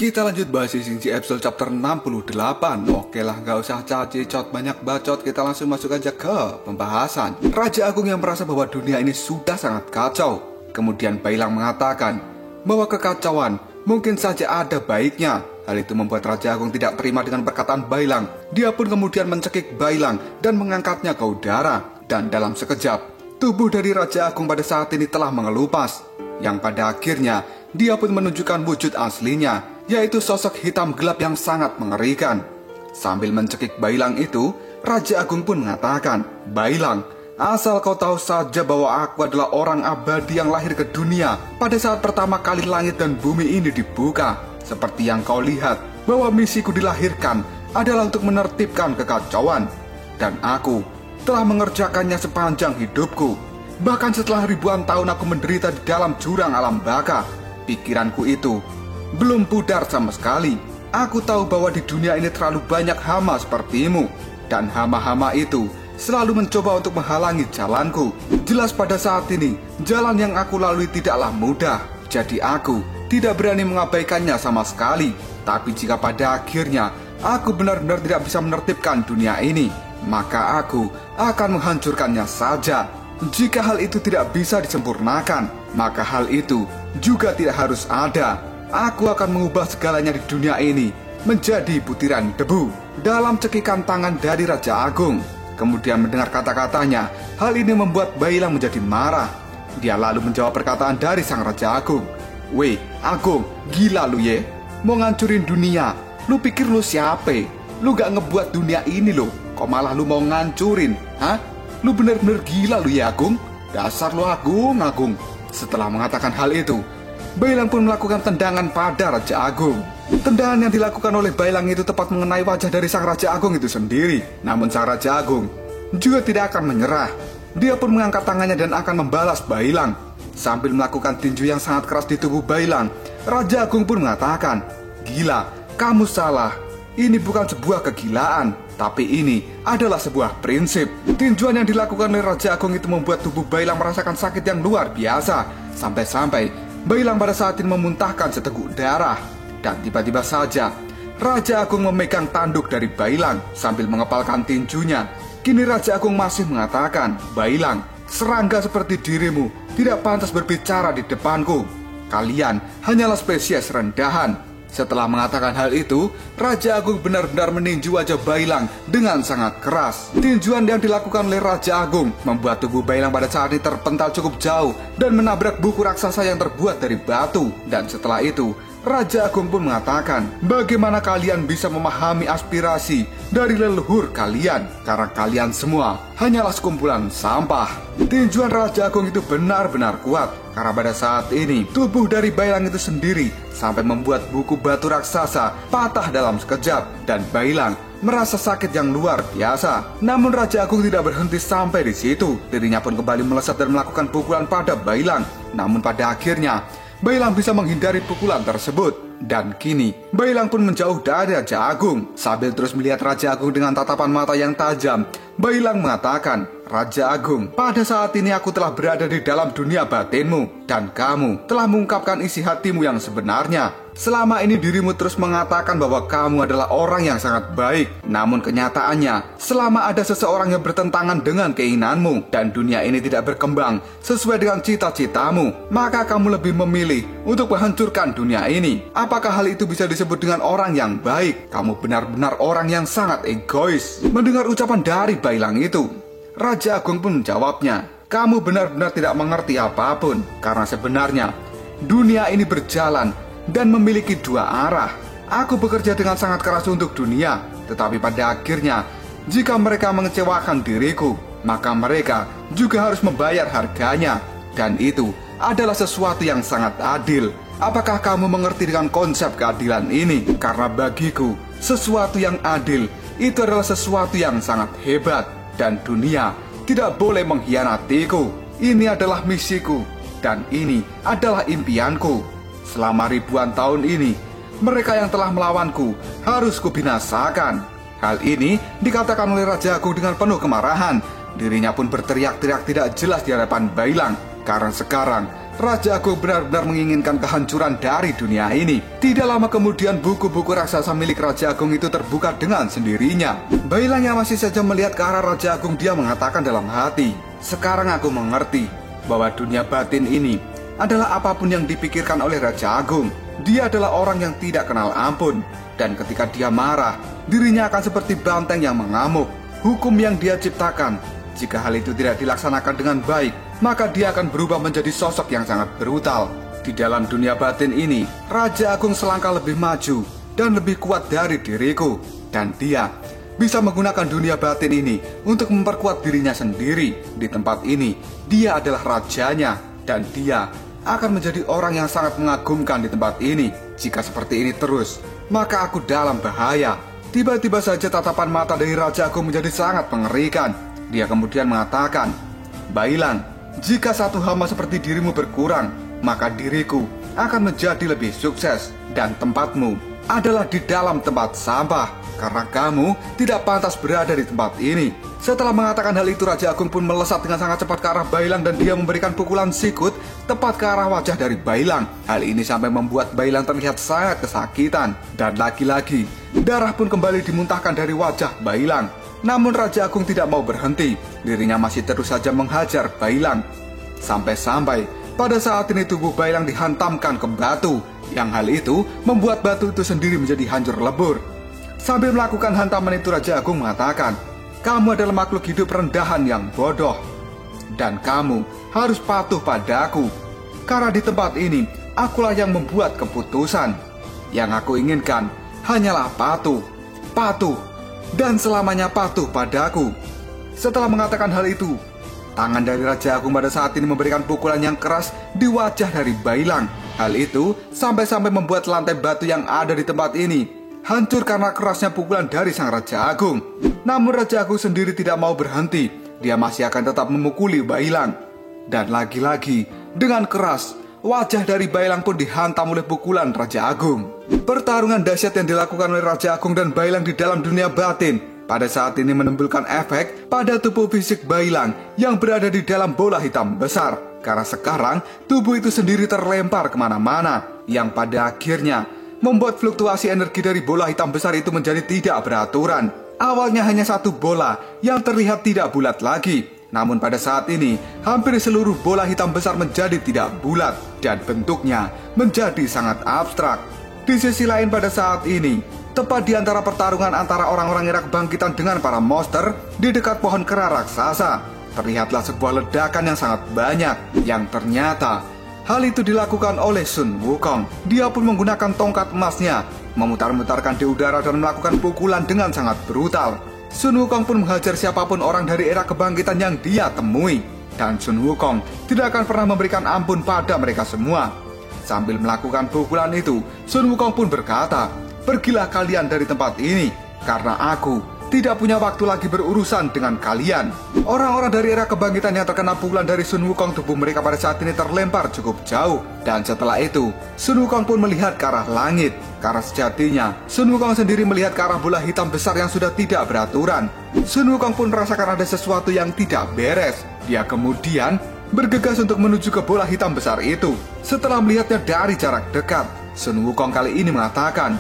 Kita lanjut bahas Shinji episode chapter 68. Oke lah, gak usah cacicot banyak bacot, kita langsung masuk aja ke pembahasan. Raja Agung yang merasa bahwa dunia ini sudah sangat kacau. Kemudian Bailang mengatakan bahwa kekacauan mungkin saja ada baiknya. Hal itu membuat Raja Agung tidak terima dengan perkataan Bailang. Dia pun kemudian mencekik Bailang dan mengangkatnya ke udara. Dan dalam sekejap, tubuh dari Raja Agung pada saat ini telah mengelupas, yang pada akhirnya dia pun menunjukkan wujud aslinya, yaitu sosok hitam gelap yang sangat mengerikan. Sambil mencekik Bailang itu, Raja Agung pun mengatakan, "Bailang, asal kau tahu saja bahwa aku adalah orang abadi yang lahir ke dunia pada saat pertama kali langit dan bumi ini dibuka. Seperti yang kau lihat, bahwa misiku dilahirkan adalah untuk menertibkan kekacauan. Dan aku telah mengerjakannya sepanjang hidupku. Bahkan setelah ribuan tahun aku menderita di dalam jurang alam baka, pikiranku itu belum pudar sama sekali. Aku tahu bahwa di dunia ini terlalu banyak hama sepertimu, dan hama-hama itu selalu mencoba untuk menghalangi jalanku. Jelas pada saat ini, jalan yang aku lalui tidaklah mudah, jadi aku tidak berani mengabaikannya sama sekali. Tapi jika pada akhirnya aku benar-benar tidak bisa menertibkan dunia ini, maka aku akan menghancurkannya saja. Jika hal itu tidak bisa disempurnakan, maka hal itu juga tidak harus ada. Aku akan mengubah segalanya di dunia ini menjadi butiran debu." Dalam cekikan tangan dari Raja Agung. Kemudian mendengar kata-katanya, hal ini membuat Bailang menjadi marah. Dia lalu menjawab perkataan dari sang Raja Agung. "Weh, Agung, gila lu ye? Mau ngancurin dunia? Lu pikir lu siapa? Lu gak ngebuat dunia ini lo, kok malah lu mau ngancurin? Hah? Lu bener-bener gila lu ya Agung? Dasar lu Agung." Setelah mengatakan hal itu, Bailang pun melakukan tendangan pada Raja Agung. Tendangan yang dilakukan oleh Bailang itu tepat mengenai wajah dari sang Raja Agung itu sendiri. Namun sang Raja Agung juga tidak akan menyerah. Dia pun mengangkat tangannya dan akan membalas Bailang. Sambil melakukan tinju yang sangat keras di tubuh Bailang, Raja Agung pun mengatakan, "Gila, kamu salah. Ini bukan sebuah kegilaan, tapi ini adalah sebuah prinsip." Tinjuan yang dilakukan oleh Raja Agung itu membuat tubuh Bailang merasakan sakit yang luar biasa. Sampai-sampai Bailang pada saat ini memuntahkan seteguk darah. Dan tiba-tiba saja Raja Agung memegang tanduk dari Bailang sambil mengepalkan tinjunya. Kini Raja Agung masih mengatakan, "Bailang, serangga seperti dirimu tidak pantas berbicara di depanku. Kalian hanyalah spesies rendahan." Setelah mengatakan hal itu, Raja Agung benar-benar meninju wajah Bailang dengan sangat keras. Tinjuan yang dilakukan oleh Raja Agung membuat tubuh Bailang pada saat ini terpental cukup jauh dan menabrak buku raksasa yang terbuat dari batu. Dan setelah itu, Raja Agung pun mengatakan, "Bagaimana kalian bisa memahami aspirasi dari leluhur kalian? Karena kalian semua hanyalah sekumpulan sampah." Tinjuan Raja Agung itu benar-benar kuat, karena pada saat ini tubuh dari Bailang itu sendiri sampai membuat buku batu raksasa patah dalam sekejap. Dan Bailang merasa sakit yang luar biasa. Namun Raja Agung tidak berhenti sampai di situ. Dirinya pun kembali melesat dan melakukan pukulan pada Bailang. Namun pada akhirnya Bailang bisa menghindari pukulan tersebut. Dan kini Bailang pun menjauh dari Raja Agung. Sambil terus melihat Raja Agung dengan tatapan mata yang tajam, Bailang mengatakan, "Raja Agung, pada saat ini aku telah berada di dalam dunia batinmu, dan kamu telah mengungkapkan isi hatimu yang sebenarnya. Selama ini dirimu terus mengatakan bahwa kamu adalah orang yang sangat baik. Namun kenyataannya, selama ada seseorang yang bertentangan dengan keinginanmu, dan dunia ini tidak berkembang sesuai dengan cita-citamu, maka kamu lebih memilih untuk menghancurkan dunia ini. Apakah hal itu bisa disebut dengan orang yang baik? Kamu benar-benar orang yang sangat egois." Mendengar ucapan dari Bailang itu, Raja Agung pun menjawabnya, "Kamu benar-benar tidak mengerti apapun, karena sebenarnya dunia ini berjalan dan memiliki dua arah. Aku bekerja dengan sangat keras untuk dunia, tetapi pada akhirnya jika mereka mengecewakan diriku, maka mereka juga harus membayar harganya. Dan itu adalah sesuatu yang sangat adil. Apakah kamu mengerti dengan konsep keadilan ini? Karena bagiku, sesuatu yang adil itu adalah sesuatu yang sangat hebat, dan dunia tidak boleh mengkhianatiku. Ini adalah misiku, dan ini adalah impianku. Selama ribuan tahun ini, mereka yang telah melawanku harus kubinasakan." Hal ini dikatakan oleh Raja Agung dengan penuh kemarahan. Dirinya pun berteriak-teriak tidak jelas di hadapan Bailang, karena sekarang Raja Agung benar-benar menginginkan kehancuran dari dunia ini. Tidak lama kemudian buku-buku raksasa milik Raja Agung itu terbuka dengan sendirinya. Bailang yang masih saja melihat ke arah Raja Agung, dia mengatakan dalam hati, "Sekarang aku mengerti bahwa dunia batin ini adalah apapun yang dipikirkan oleh Raja Agung. Dia adalah orang yang tidak kenal ampun. Dan ketika dia marah, dirinya akan seperti banteng yang mengamuk. Hukum yang dia ciptakan, jika hal itu tidak dilaksanakan dengan baik, maka dia akan berubah menjadi sosok yang sangat brutal. Di dalam dunia batin ini, Raja Agung selangkah lebih maju dan lebih kuat dari diriku. Dan dia bisa menggunakan dunia batin ini untuk memperkuat dirinya sendiri. Di tempat ini, dia adalah rajanya. Dan dia akan menjadi orang yang sangat mengagumkan di tempat ini. Jika seperti ini terus, maka aku dalam bahaya." Tiba-tiba saja tatapan mata dari Raja Agung menjadi sangat mengerikan. Dia kemudian mengatakan, "Bailang, jika satu hama seperti dirimu berkurang, maka diriku akan menjadi lebih sukses. Dan tempatmu adalah di dalam tempat sampah, karena kamu tidak pantas berada di tempat ini." Setelah mengatakan hal itu, Raja Agung pun melesat dengan sangat cepat ke arah Bailang dan dia memberikan pukulan sikut tepat ke arah wajah dari Bailang. Hal ini sampai membuat Bailang terlihat sangat kesakitan. Dan lagi-lagi, darah pun kembali dimuntahkan dari wajah Bailang. Namun Raja Agung tidak mau berhenti. Dirinya masih terus saja menghajar Bailang. Sampai-sampai pada saat ini tubuh Bailang dihantamkan ke batu. Yang hal itu membuat batu itu sendiri menjadi hancur lebur. Sambil melakukan hantaman itu, Raja Agung mengatakan, "Kamu adalah makhluk hidup rendahan yang bodoh. Dan kamu harus patuh padaku. Karena di tempat ini, akulah yang membuat keputusan. Yang aku inginkan hanyalah patuh. Patuh. Dan selamanya patuh padaku." Setelah mengatakan hal itu, tangan dari Raja Agung pada saat ini memberikan pukulan yang keras di wajah dari Bailang. Hal itu sampai-sampai membuat lantai batu yang ada di tempat ini hancur karena kerasnya pukulan dari sang Raja Agung. Namun Raja Agung sendiri tidak mau berhenti. Dia masih akan tetap memukuli Bailang. Dan lagi-lagi, dengan keras, wajah dari Bailang pun dihantam oleh pukulan Raja Agung. Pertarungan dahsyat yang dilakukan oleh Raja Agung dan Bailang di dalam dunia batin pada saat ini menimbulkan efek pada tubuh fisik Bailang yang berada di dalam bola hitam besar. Karena sekarang tubuh itu sendiri terlempar kemana-mana, yang pada akhirnya membuat fluktuasi energi dari bola hitam besar itu menjadi tidak beraturan. Awalnya hanya satu bola yang terlihat tidak bulat lagi. Namun pada saat ini, hampir seluruh bola hitam besar menjadi tidak bulat dan bentuknya menjadi sangat abstrak. Di sisi lain pada saat ini, tepat di antara pertarungan antara orang-orang era kebangkitan dengan para monster di dekat pohon kera raksasa, terlihatlah sebuah ledakan yang sangat banyak yang ternyata hal itu dilakukan oleh Sun Wukong. Dia pun menggunakan tongkat emasnya, memutar-mutarkan di udara dan melakukan pukulan dengan sangat brutal. Sun Wukong pun menghajar siapapun orang dari era kebangkitan yang dia temui. Dan Sun Wukong tidak akan pernah memberikan ampun pada mereka semua. Sambil melakukan pukulan itu, Sun Wukong pun berkata, "Pergilah kalian dari tempat ini, karena aku tidak punya waktu lagi berurusan dengan kalian." Orang-orang dari era kebangkitan yang terkena pukulan dari Sun Wukong, tubuh mereka pada saat ini terlempar cukup jauh. Dan setelah itu, Sun Wukong pun melihat ke arah langit. Karena sejatinya, Sun Wukong sendiri melihat ke arah bola hitam besar yang sudah tidak beraturan. Sun Wukong pun merasakan ada sesuatu yang tidak beres. Dia kemudian bergegas untuk menuju ke bola hitam besar itu. Setelah melihatnya dari jarak dekat, Sun Wukong kali ini mengatakan,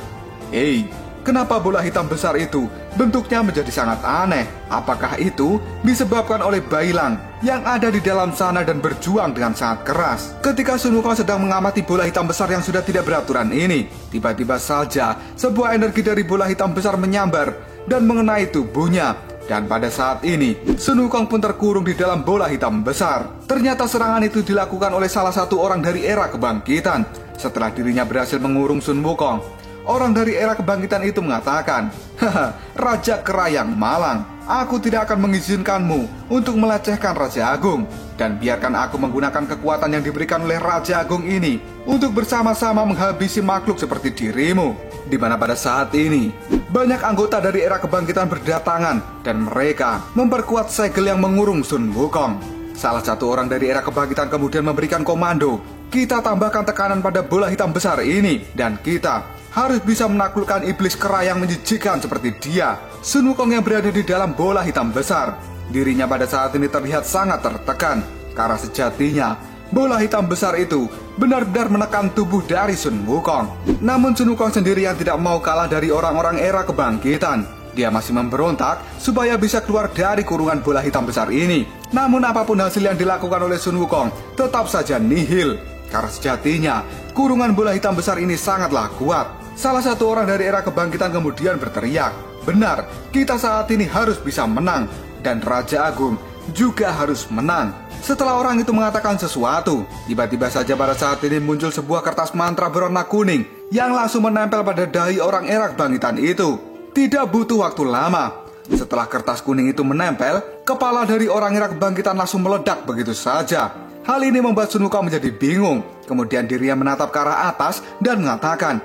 "Hei, kenapa bola hitam besar itu bentuknya menjadi sangat aneh? Apakah itu disebabkan oleh Bailang yang ada di dalam sana dan berjuang dengan sangat keras?" Ketika Sun Wukong sedang mengamati bola hitam besar yang sudah tidak beraturan ini, tiba-tiba saja sebuah energi dari bola hitam besar menyambar dan mengenai tubuhnya. Dan pada saat ini, Sun Wukong pun terkurung di dalam bola hitam besar. Ternyata serangan itu dilakukan oleh salah satu orang dari era kebangkitan. Setelah dirinya berhasil mengurung Sun Wukong, orang dari era kebangkitan itu mengatakan, "Haha, Raja Kera yang malang, aku tidak akan mengizinkanmu untuk melecehkan Raja Agung. Dan biarkan aku menggunakan kekuatan yang diberikan oleh Raja Agung ini untuk bersama-sama menghabisi makhluk seperti dirimu." Di mana pada saat ini, banyak anggota dari era kebangkitan berdatangan dan mereka memperkuat segel yang mengurung Sun Wukong. Salah satu orang dari era kebangkitan kemudian memberikan komando, "Kita tambahkan tekanan pada bola hitam besar ini dan kita harus bisa menaklukkan iblis kera yang menjijikan seperti dia." Sun Wukong yang berada di dalam bola hitam besar, dirinya pada saat ini terlihat sangat tertekan. Karena sejatinya bola hitam besar itu benar-benar menekan tubuh dari Sun Wukong. Namun Sun Wukong sendiri yang tidak mau kalah dari orang-orang era kebangkitan. Dia masih memberontak supaya bisa keluar dari kurungan bola hitam besar ini. Namun apapun hasil yang dilakukan oleh Sun Wukong tetap saja nihil. Karena sejatinya kurungan bola hitam besar ini sangatlah kuat. Salah satu orang dari era kebangkitan kemudian berteriak, "Benar, kita saat ini harus bisa menang. Dan Raja Agung juga harus menang." Setelah orang itu mengatakan sesuatu, tiba-tiba saja pada saat ini muncul sebuah kertas mantra berwarna kuning yang langsung menempel pada dahi orang era kebangkitan itu. Tidak butuh waktu lama. Setelah kertas kuning itu menempel, kepala dari orang era kebangkitan langsung meledak begitu saja. Hal ini membuat Sun Wukong menjadi bingung. Kemudian dirinya menatap ke arah atas dan mengatakan,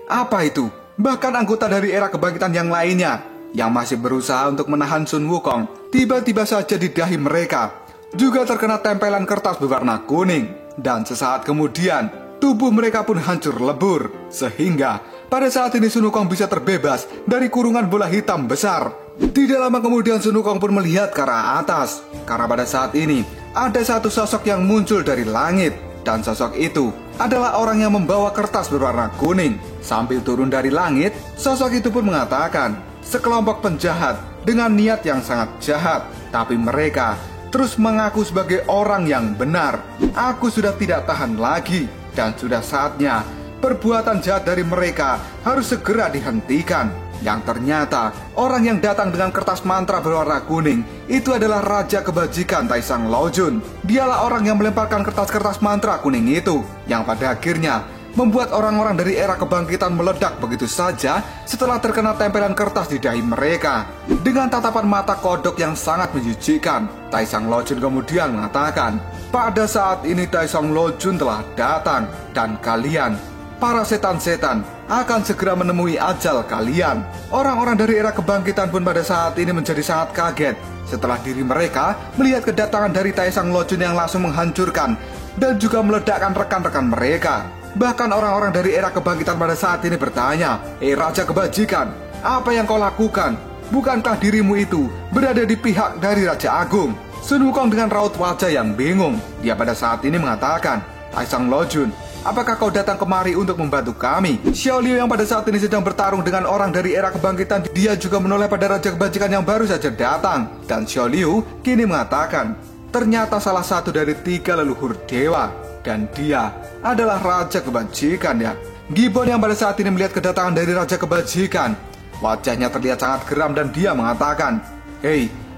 apa itu?" Bahkan anggota dari era kebangkitan yang lainnya yang masih berusaha untuk menahan Sun Wukong, tiba-tiba saja di dahi mereka juga terkena tempelan kertas berwarna kuning. Dan sesaat kemudian tubuh mereka pun hancur lebur. Sehingga pada saat ini Sun Wukong bisa terbebas dari kurungan bola hitam besar. Tidak lama kemudian Sun Wukong pun melihat ke arah atas. Karena pada saat ini ada satu sosok yang muncul dari langit. Dan sosok itu adalah orang yang membawa kertas berwarna kuning. Sambil turun dari langit, sosok itu pun mengatakan, "Sekelompok penjahat dengan niat yang sangat jahat. Tapi mereka terus mengaku sebagai orang yang benar. Aku sudah tidak tahan lagi. Dan sudah saatnya perbuatan jahat dari mereka harus segera dihentikan." Yang ternyata orang yang datang dengan kertas mantra berwarna kuning itu adalah Raja Kebajikan Taisang Lojun. Dialah orang yang melemparkan kertas-kertas mantra kuning itu, yang pada akhirnya membuat orang-orang dari era kebangkitan meledak begitu saja setelah terkena tempelan kertas di dahi mereka. Dengan tatapan mata kodok yang sangat menjijikkan, Taisang Lojun kemudian mengatakan, "Pada saat ini Taisang Lojun telah datang, dan kalian, para setan-setan, akan segera menemui ajal kalian." Orang-orang dari era kebangkitan pun pada saat ini menjadi sangat kaget setelah diri mereka melihat kedatangan dari Taisang Lojun yang langsung menghancurkan dan juga meledakkan rekan-rekan mereka. Bahkan orang-orang dari era kebangkitan pada saat ini bertanya, Raja Kebajikan, apa yang kau lakukan? Bukankah dirimu itu berada di pihak dari Raja Agung?" Sun Wukong dengan raut wajah yang bingung, dia pada saat ini mengatakan, "Taisang Lojun, apakah kau datang kemari untuk membantu kami?" Xiao Liu yang pada saat ini sedang bertarung dengan orang dari era kebangkitan, dia juga menoleh pada Raja Kebajikan yang baru saja datang. Dan Xiao Liu kini mengatakan, ternyata salah satu dari 3 leluhur dewa, dan dia adalah Raja Kebajikan ya. Gibbon yang pada saat ini melihat kedatangan dari Raja Kebajikan, wajahnya terlihat sangat geram dan dia mengatakan,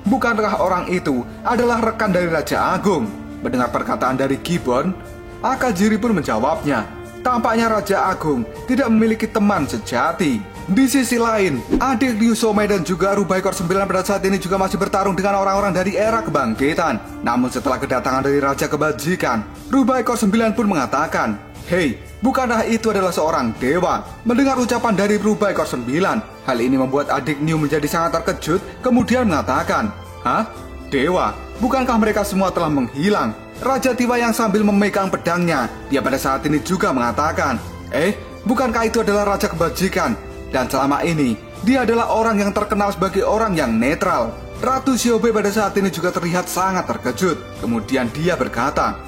bukankah orang itu adalah rekan dari Raja Agung?" Mendengar perkataan dari Gibbon, Akajiri pun menjawabnya, tampaknya Raja Agung tidak memiliki teman sejati. Di sisi lain, adik Liu Somei dan juga Rubah Ekor 9 pada saat ini juga masih bertarung dengan orang-orang dari era kebangkitan. Namun setelah kedatangan dari Raja Kebajikan, Rubah Ekor 9 pun mengatakan, bukankah itu adalah seorang dewa?" Mendengar ucapan dari Rubah Ekor 9, hal ini membuat adik Liu menjadi sangat terkejut, kemudian mengatakan, Dewa? Bukankah mereka semua telah menghilang?" Raja Tiwa yang sambil memegang pedangnya, dia pada saat ini juga mengatakan, bukankah itu adalah Raja Kebajikan? Dan selama ini, dia adalah orang yang terkenal sebagai orang yang netral. Ratu Xiaobei pada saat ini juga terlihat sangat terkejut. Kemudian dia berkata,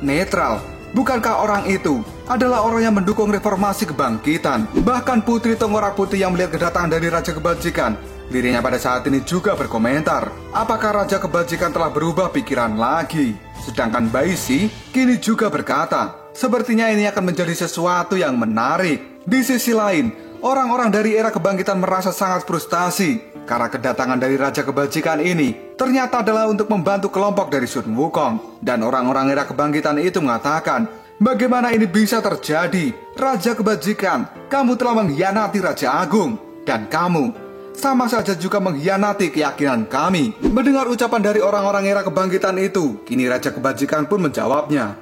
Netral? Bukankah orang itu adalah orang yang mendukung reformasi kebangkitan? Bahkan Putri Tenggara Putih yang melihat kedatangan dari Raja Kebajikan, dirinya pada saat ini juga berkomentar, apakah Raja Kebajikan telah berubah pikiran lagi? Sedangkan Baisi kini juga berkata, sepertinya ini akan menjadi sesuatu yang menarik. Di sisi lain, orang-orang dari era kebangkitan merasa sangat frustasi karena kedatangan dari Raja Kebajikan ini ternyata adalah untuk membantu kelompok dari Sun Wukong. Dan orang-orang era kebangkitan itu mengatakan, bagaimana ini bisa terjadi? Raja Kebajikan, kamu telah mengkhianati Raja Agung, dan kamu sama saja juga mengkhianati keyakinan kami. Mendengar ucapan dari orang-orang era kebangkitan itu, kini Raja Kebajikan pun menjawabnya,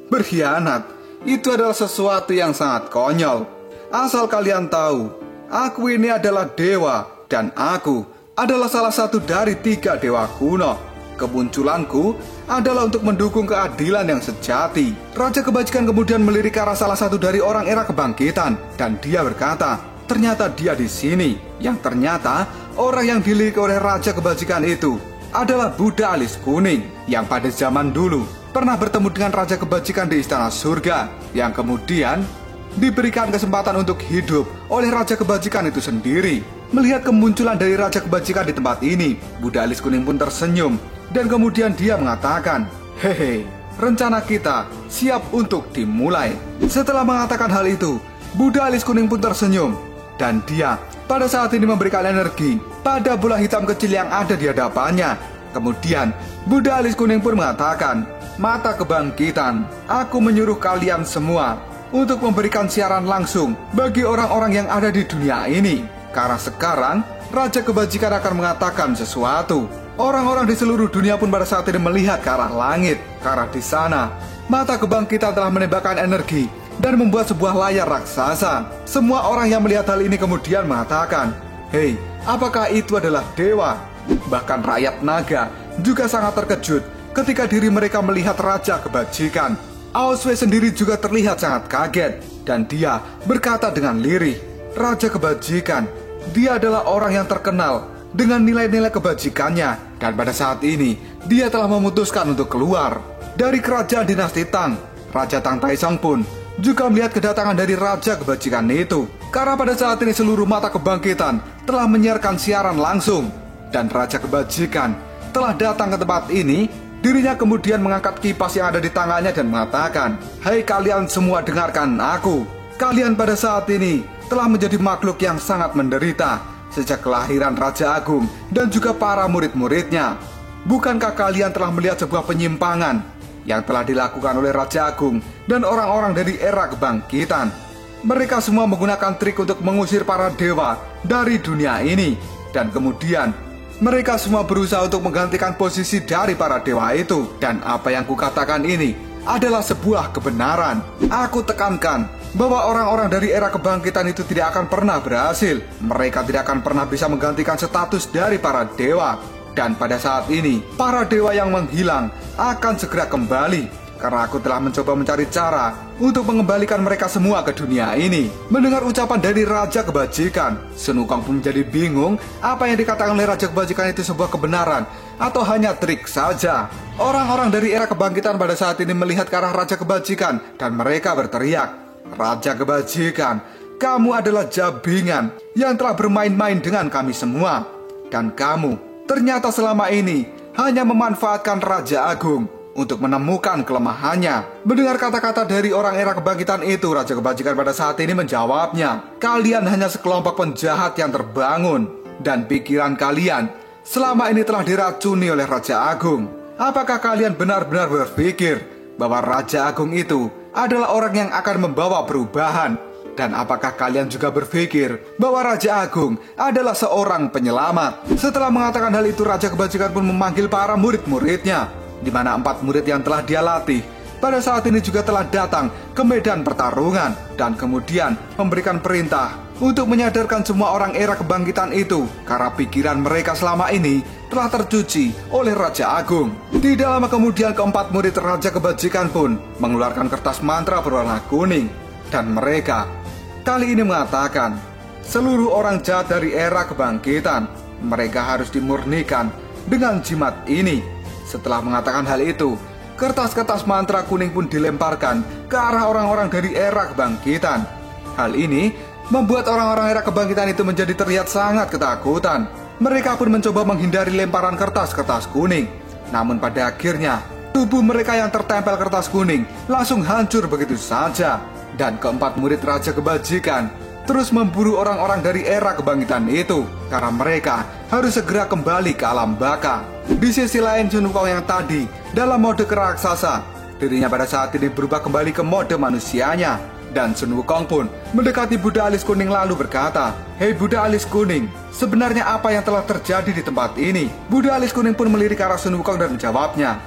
berkhianat? Itu adalah sesuatu yang sangat konyol. Asal kalian tahu, aku ini adalah dewa, dan aku adalah salah satu dari 3 dewa kuno. Kemunculanku adalah untuk mendukung keadilan yang sejati. Raja Kebajikan kemudian melirik ke arah salah satu dari orang era kebangkitan, dan dia berkata, ternyata dia di sini. Yang ternyata orang yang dilirik oleh Raja Kebajikan itu adalah Buddha alis kuning yang pada zaman dulu pernah bertemu dengan Raja Kebajikan di Istana Surga, yang kemudian diberikan kesempatan untuk hidup oleh Raja Kebajikan itu sendiri. Melihat kemunculan dari Raja Kebajikan di tempat ini, Buddha alis kuning pun tersenyum dan kemudian dia mengatakan, "Hehe, rencana kita siap untuk dimulai." Setelah mengatakan hal itu, Buddha alis kuning pun tersenyum dan dia pada saat ini memberikan energi pada bola hitam kecil yang ada di hadapannya. Kemudian Buddha alis kuning pun mengatakan, "Mata kebangkitan, aku menyuruh kalian semua untuk memberikan siaran langsung bagi orang-orang yang ada di dunia ini. Karena sekarang Raja Kebajikan akan mengatakan sesuatu." Orang-orang di seluruh dunia pun pada saat ini melihat ke arah langit, karena di sana mata kebangkitan telah menembakkan energi dan membuat sebuah layar raksasa. Semua orang yang melihat hal ini kemudian mengatakan, "Hei, apakah itu adalah dewa?" Bahkan rakyat naga juga sangat terkejut ketika diri mereka melihat Raja Kebajikan. Aosway sendiri juga terlihat sangat kaget dan dia berkata dengan lirih, "Raja Kebajikan, dia adalah orang yang terkenal dengan nilai-nilai kebajikannya, dan pada saat ini dia telah memutuskan untuk keluar dari kerajaan dinasti Tang." Raja Tang Taisong pun juga melihat kedatangan dari Raja Kebajikan itu, karena pada saat ini seluruh mata kebangkitan telah menyiarkan siaran langsung, dan Raja Kebajikan telah datang ke tempat ini. Dirinya kemudian mengangkat kipas yang ada di tangannya dan mengatakan, "Hai kalian semua, dengarkan aku. Kalian pada saat ini telah menjadi makhluk yang sangat menderita sejak kelahiran Raja Agung dan juga para murid-muridnya. Bukankah kalian telah melihat sebuah penyimpangan yang telah dilakukan oleh Raja Agung dan orang-orang dari era kebangkitan? Mereka semua menggunakan trik untuk mengusir para dewa dari dunia ini, dan kemudian mereka semua berusaha untuk menggantikan posisi dari para dewa itu. Dan apa yang kukatakan ini adalah sebuah kebenaran. Aku tekankan bahwa orang-orang dari era kebangkitan itu tidak akan pernah berhasil. Mereka tidak akan pernah bisa menggantikan status dari para dewa. Dan pada saat ini, para dewa yang menghilang akan segera kembali, karena aku telah mencoba mencari cara untuk mengembalikan mereka semua ke dunia ini." Mendengar ucapan dari Raja Kebajikan, Sun Wukong pun menjadi bingung apa yang dikatakan oleh Raja Kebajikan itu sebuah kebenaran atau hanya trik saja. Orang-orang dari era kebangkitan pada saat ini melihat ke arah Raja Kebajikan dan mereka berteriak, "Raja Kebajikan, kamu adalah jabingan yang telah bermain-main dengan kami semua. Dan kamu ternyata selama ini hanya memanfaatkan Raja Agung untuk menemukan kelemahannya." Mendengar kata-kata dari orang era kebangkitan itu, Raja Kebajikan pada saat ini menjawabnya, "Kalian hanya sekelompok penjahat yang terbangun, dan pikiran kalian selama ini telah diracuni oleh Raja Agung. Apakah kalian benar-benar berpikir bahwa Raja Agung itu adalah orang yang akan membawa perubahan? Dan apakah kalian juga berpikir bahwa Raja Agung adalah seorang penyelamat?" Setelah mengatakan hal itu, Raja Kebajikan pun memanggil para murid-muridnya, di mana 4 murid yang telah dia latih pada saat ini juga telah datang ke medan pertarungan, dan kemudian memberikan perintah untuk menyadarkan semua orang era kebangkitan itu, karena pikiran mereka selama ini telah tercuci oleh Raja Agung. Tidak lama kemudian, keempat murid Raja Kebajikan pun mengeluarkan kertas mantra berwarna kuning, dan mereka kali ini mengatakan, seluruh orang jahat dari era kebangkitan, mereka harus dimurnikan dengan jimat ini. Setelah mengatakan hal itu, kertas-kertas mantra kuning pun dilemparkan ke arah orang-orang dari era kebangkitan. Hal ini membuat orang-orang era kebangkitan itu menjadi terlihat sangat ketakutan. Mereka pun mencoba menghindari lemparan kertas-kertas kuning. Namun pada akhirnya, tubuh mereka yang tertempel kertas kuning langsung hancur begitu saja. Dan keempat murid Raja Kebajikan terus memburu orang-orang dari era kebangkitan itu, karena mereka harus segera kembali ke alam baka. Di sisi lain, Sun Wukong yang tadi dalam mode keraksasa, dirinya pada saat ini berubah kembali ke mode manusianya. Dan Sun Wukong pun mendekati Buddha alis kuning lalu berkata, "Hei Buddha alis kuning, sebenarnya apa yang telah terjadi di tempat ini?" Buddha alis kuning pun melirik ke arah Sun Wukong dan menjawabnya,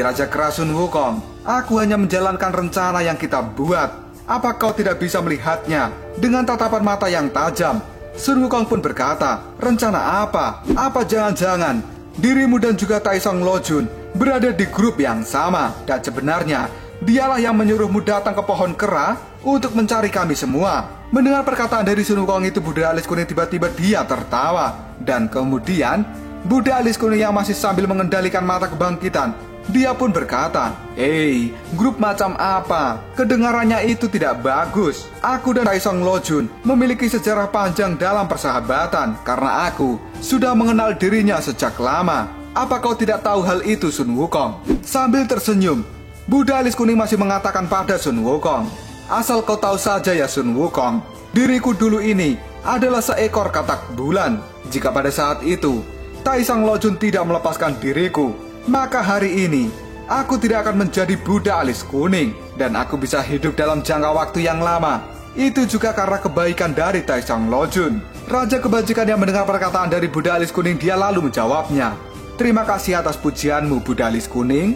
Raja keras Sun Wukong, aku hanya menjalankan rencana yang kita buat. Apa kau tidak bisa melihatnya dengan tatapan mata yang tajam?" Sun Wukong pun berkata, "Rencana apa? Apa jangan-jangan dirimu dan juga Taisong Lojun berada di grup yang sama, dan sebenarnya dialah yang menyuruhmu datang ke pohon kera untuk mencari kami semua?" Mendengar perkataan dari Sun Wukong itu, Buddha alis kuning tiba-tiba dia tertawa, dan kemudian Budak alis kuning yang masih sambil mengendalikan mata kebangkitan, dia pun berkata, "Hei, grup macam apa? Kedengarannya itu tidak bagus. Aku dan Taesong Lojun memiliki sejarah panjang dalam persahabatan karena aku sudah mengenal dirinya sejak lama. Apa kau tidak tahu hal itu, Sun Wukong?" Sambil tersenyum, budak alis kuning masih mengatakan pada Sun Wukong, "Asal kau tahu saja ya Sun Wukong, diriku dulu ini adalah seekor katak bulan. Jika pada saat itu Taesong Lojun tidak melepaskan diriku, maka hari ini aku tidak akan menjadi budak alis kuning dan aku bisa hidup dalam jangka waktu yang lama. Itu juga karena kebaikan dari Taesong Lojun." Raja kebajikan yang mendengar perkataan dari budak alis kuning, dia lalu menjawabnya, "Terima kasih atas pujianmu, budak alis kuning."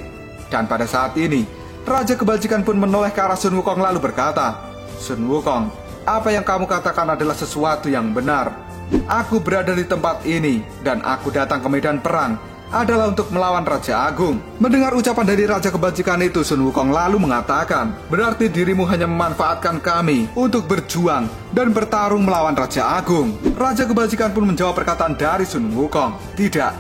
Dan pada saat ini, Raja kebajikan pun menoleh ke arah Sun Wukong lalu berkata, "Sun Wukong, apa yang kamu katakan adalah sesuatu yang benar. Aku berada di tempat ini dan aku datang ke medan perang adalah untuk melawan Raja Agung." Mendengar ucapan dari Raja kebajikan itu, Sun Wukong lalu mengatakan, "Berarti dirimu hanya memanfaatkan kami untuk berjuang dan bertarung melawan Raja Agung." Raja kebajikan pun menjawab perkataan dari Sun Wukong, "Tidak,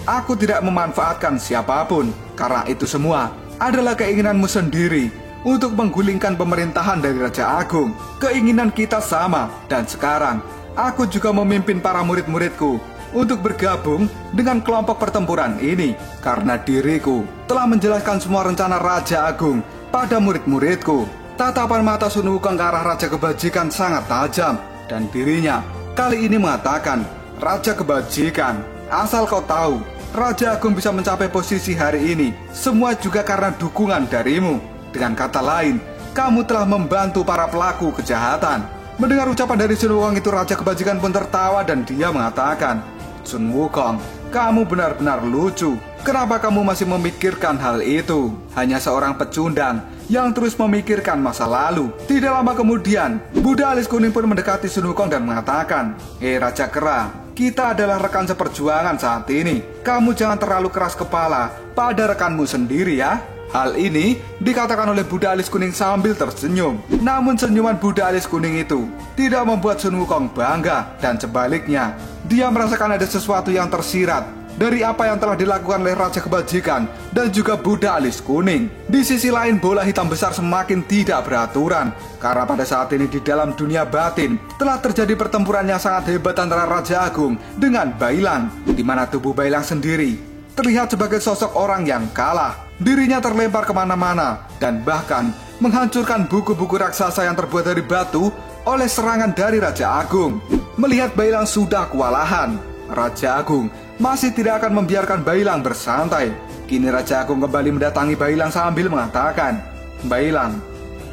aku tidak memanfaatkan siapapun, karena itu semua adalah keinginanmu sendiri untuk menggulingkan pemerintahan dari Raja Agung. Keinginan kita sama, dan sekarang aku juga memimpin para murid-muridku untuk bergabung dengan kelompok pertempuran ini karena diriku telah menjelaskan semua rencana Raja Agung pada murid-muridku." Tatapan mata Sun Wukong ke arah Raja kebajikan sangat tajam dan dirinya kali ini mengatakan, "Raja kebajikan, asal kau tahu, Raja Agung bisa mencapai posisi hari ini semua juga karena dukungan darimu. Dengan kata lain, kamu telah membantu para pelaku kejahatan." Mendengar ucapan dari Sun Wukong itu, Raja kebajikan pun tertawa dan dia mengatakan, "Sun Wukong, kamu benar-benar lucu. Kenapa kamu masih memikirkan hal itu? Hanya seorang pecundang yang terus memikirkan masa lalu." Tidak lama kemudian, budak alis kuning pun mendekati Sun Wukong dan mengatakan, "Hei Raja Kera, kita adalah rekan seperjuangan saat ini. Kamu jangan terlalu keras kepala pada rekanmu sendiri ya." Hal ini dikatakan oleh budak alis kuning sambil tersenyum. Namun senyuman budak alis kuning itu tidak membuat Sun Wukong bangga, dan sebaliknya, dia merasakan ada sesuatu yang tersirat dari apa yang telah dilakukan oleh Raja kebajikan dan juga budak alis kuning. Di sisi lain, bola hitam besar semakin tidak beraturan karena pada saat ini di dalam dunia batin telah terjadi pertempuran yang sangat hebat antara Raja Agung dengan Bailang, di mana tubuh Bailang sendiri terlihat sebagai sosok orang yang kalah. Dirinya terlempar kemana-mana dan bahkan menghancurkan buku-buku raksasa yang terbuat dari batu oleh serangan dari Raja Agung. Melihat Bailang sudah kewalahan, Raja Agung masih tidak akan membiarkan Bailang bersantai. Kini Raja Agung kembali mendatangi Bailang sambil mengatakan, "Bailang,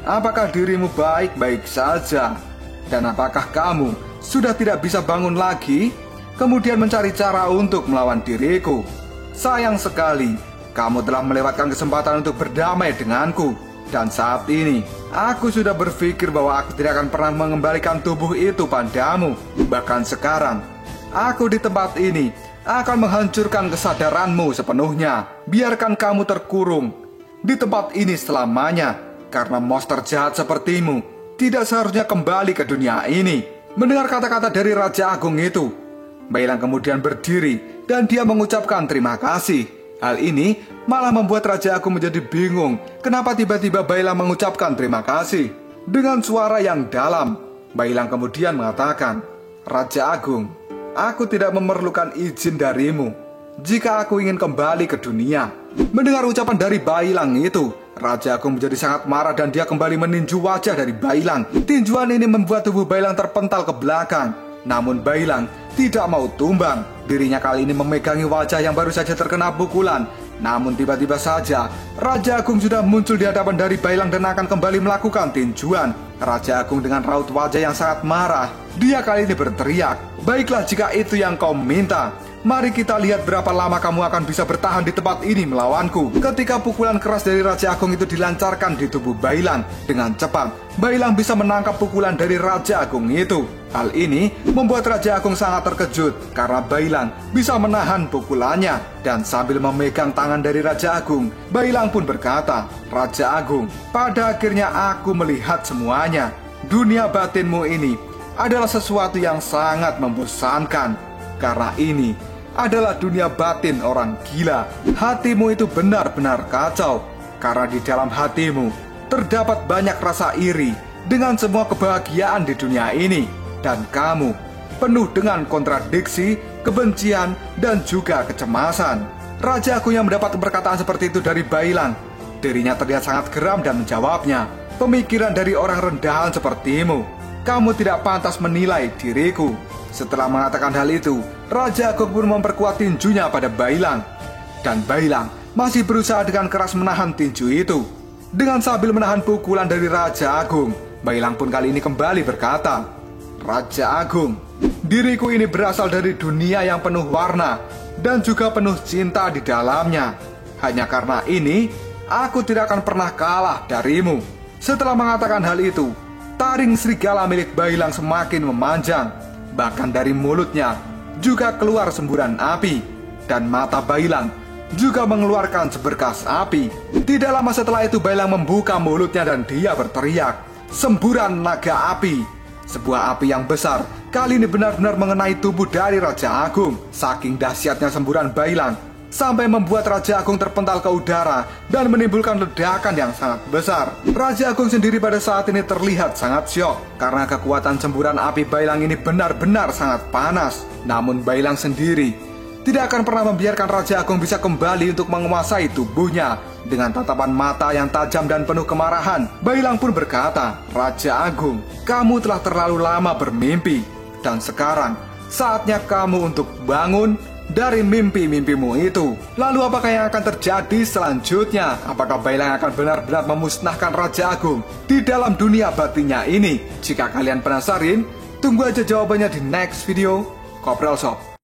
apakah dirimu baik-baik saja? Dan apakah kamu sudah tidak bisa bangun lagi, kemudian mencari cara untuk melawan diriku? Sayang sekali, kamu telah melewatkan kesempatan untuk berdamai denganku. Dan saat ini, aku sudah berpikir bahwa aku tidak akan pernah mengembalikan tubuh itu padamu. Bahkan sekarang, aku di tempat ini akan menghancurkan kesadaranmu sepenuhnya. Biarkan kamu terkurung di tempat ini selamanya, karena monster jahat sepertimu tidak seharusnya kembali ke dunia ini." Mendengar kata-kata dari Raja Agung itu, Bailang kemudian berdiri dan dia mengucapkan terima kasih. Hal ini malah membuat Raja Agung menjadi bingung kenapa tiba-tiba Bailang mengucapkan terima kasih. Dengan suara yang dalam, Bailang kemudian mengatakan, "Raja Agung, aku tidak memerlukan izin darimu jika aku ingin kembali ke dunia." Mendengar ucapan dari Bailang itu, Raja Agung menjadi sangat marah dan dia kembali meninju wajah dari Bailang. Tinjuan ini membuat tubuh Bailang terpental ke belakang. Namun Bailang tidak mau tumbang. Dirinya kali ini memegangi wajah yang baru saja terkena pukulan. Namun tiba-tiba saja Raja Agung sudah muncul di hadapan dari Bailang dan akan kembali melakukan tinjuan. Raja Agung dengan raut wajah yang sangat marah, dia kali ini berteriak, "Baiklah, jika itu yang kau minta, mari kita lihat berapa lama kamu akan bisa bertahan di tempat ini melawanku." Ketika pukulan keras dari Raja Agung itu dilancarkan di tubuh Bailang dengan cepat, Bailang bisa menangkap pukulan dari Raja Agung itu. Hal ini membuat Raja Agung sangat terkejut karena Bailang bisa menahan pukulannya. Dan sambil memegang tangan dari Raja Agung, Bailang pun berkata, "Raja Agung, pada akhirnya aku melihat semuanya. Dunia batinmu ini adalah sesuatu yang sangat membosankan. Karena ini adalah dunia batin orang gila. Hatimu itu benar-benar kacau, karena di dalam hatimu terdapat banyak rasa iri dengan semua kebahagiaan di dunia ini. Dan kamu penuh dengan kontradiksi, kebencian, dan juga kecemasan. Raja Agung yang mendapat perkataan seperti itu dari Bailang, dirinya terlihat sangat geram dan menjawabnya, "Pemikiran dari orang rendahan sepertimu. Kamu tidak pantas menilai diriku." Setelah mengatakan hal itu, Raja Agung pun memperkuat tinjunya pada Bailang. Dan Bailang masih berusaha dengan keras menahan tinju itu. Dengan sambil menahan pukulan dari Raja Agung, Bailang pun kali ini kembali berkata, "Raja Agung, diriku ini berasal dari dunia yang penuh warna dan juga penuh cinta di dalamnya. Hanya karena ini, aku tidak akan pernah kalah darimu." Setelah mengatakan hal itu, taring serigala milik Bailang semakin memanjang. Bahkan dari mulutnya juga keluar semburan api, dan mata Bailang juga mengeluarkan seberkas api. Tidak lama setelah itu Bailang membuka mulutnya dan dia berteriak, "Semburan naga api!" Sebuah api yang besar kali ini benar-benar mengenai tubuh dari Raja Agung. Saking dahsyatnya semburan Bailang sampai membuat Raja Agung terpental ke udara dan menimbulkan ledakan yang sangat besar. Raja Agung sendiri pada saat ini terlihat sangat syok karena kekuatan semburan api Bailang ini benar-benar sangat panas. Namun Bailang sendiri tidak akan pernah membiarkan Raja Agung bisa kembali untuk menguasai tubuhnya. Dengan tatapan mata yang tajam dan penuh kemarahan, Bailang pun berkata, "Raja Agung, kamu telah terlalu lama bermimpi. Dan sekarang, saatnya kamu untuk bangun dari mimpi-mimpimu itu." Lalu apakah yang akan terjadi selanjutnya? Apakah Bailang akan benar-benar memusnahkan Raja Agung di dalam dunia batinnya ini? Jika kalian penasaran, tunggu aja jawabannya di next video Koprel Shop.